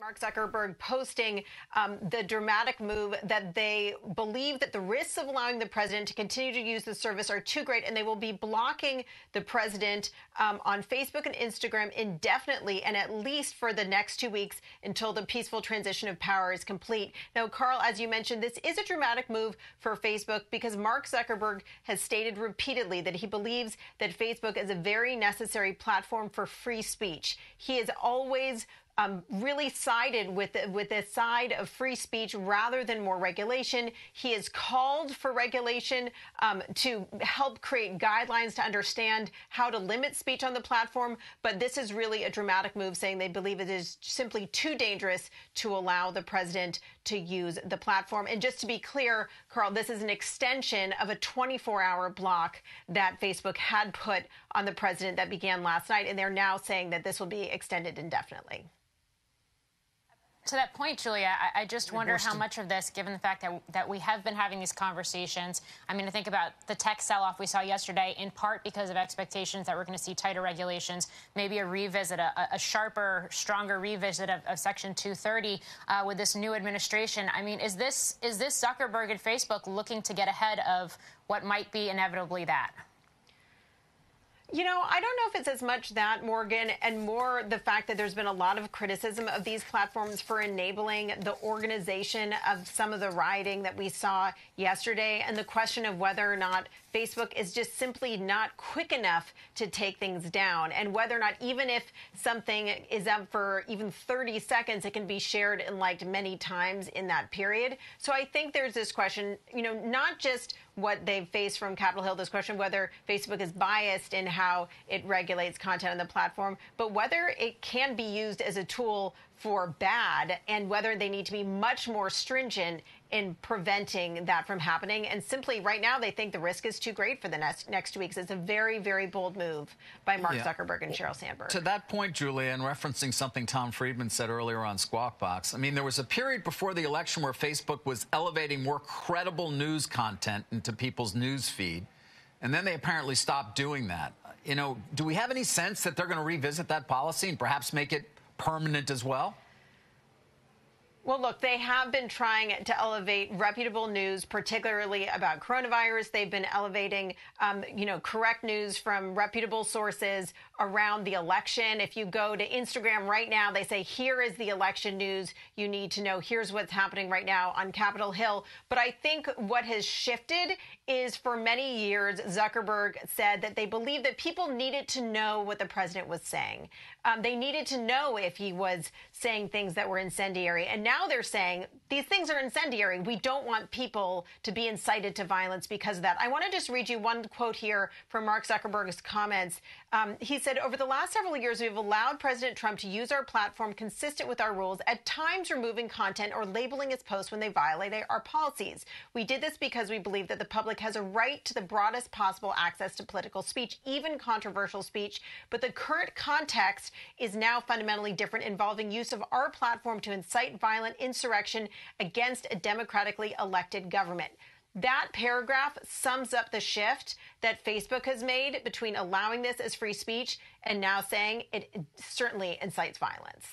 Mark Zuckerberg posting the dramatic move that they believe that the risks of allowing the president to continue to use the service are too great, and they will be blocking the president on Facebook and Instagram indefinitely, and at least for the next 2 weeks until the peaceful transition of power is complete. Now, Carl, as you mentioned, this is a dramatic move for Facebook because Mark Zuckerberg has stated repeatedly that he believes that Facebook is a very necessary platform for free speech. He has always really sided with the side of free speech rather than more regulation. He has called for regulation to help create guidelines to understand how to limit speech on the platform. But this is really a dramatic move, saying they believe it is simply too dangerous to allow the president to use the platform. And just to be clear, Carl, this is an extension of a 24-hour block that Facebook had put on the president that began last night. And they're now saying that this will be extended indefinitely. To that point, Julia, I just wonder how much of this, given the fact that we have been having these conversations, I mean, I think about the tech sell-off we saw yesterday, in part because of expectations that we're going to see tighter regulations, maybe a revisit, a sharper, stronger revisit of Section 230 with this new administration. I mean, is this Zuckerberg and Facebook looking to get ahead of what might be inevitably that? You know, I don't know if it's as much that, Morgan, and more the fact that there's been a lot of criticism of these platforms for enabling the organization of some of the rioting that we saw yesterday, and the question of whether or not Facebook is just simply not quick enough to take things down, and whether or not even if something is up for even 30 seconds, it can be shared and liked many times in that period. So I think there's this question, you know, not just what they've faced from Capitol Hill, this question whether Facebook is biased in how it regulates content on the platform, but whether it can be used as a tool for bad, and whether they need to be much more stringent in preventing that from happening. And simply right now, they think the risk is too great for the next 2 weeks. It's a very, very bold move by Mark Zuckerberg and Sheryl Sandberg. To that point, Julia, and referencing something Tom Friedman said earlier on Squawk Box, I mean, there was a period before the election where Facebook was elevating more credible news content into people's news feed, and then they apparently stopped doing that. You know, do we have any sense that they're going to revisit that policy and perhaps make it permanent as well? Well, look, they have been trying to elevate reputable news, particularly about coronavirus. They've been elevating, correct news from reputable sources around the election. If you go to Instagram right now, they say, here is the election news you need to know. Here's what's happening right now on Capitol Hill. But I think what has shifted is, for many years, Zuckerberg said that they believed that people needed to know what the president was saying. They needed to know if he was saying things that were incendiary. And now they're saying these things are incendiary. We don't want people to be incited to violence because of that. I want to just read you one quote here from Mark Zuckerberg's comments. He said, over the last several years, we've allowed President Trump to use our platform consistent with our rules, at times removing content or labeling its posts when they violate our policies. We did this because we believe that the public has a right to the broadest possible access to political speech, even controversial speech. But the current context is now fundamentally different, involving use of our platform to incite violent insurrection against a democratically elected government. That paragraph sums up the shift that Facebook has made between allowing this as free speech and now saying it certainly incites violence.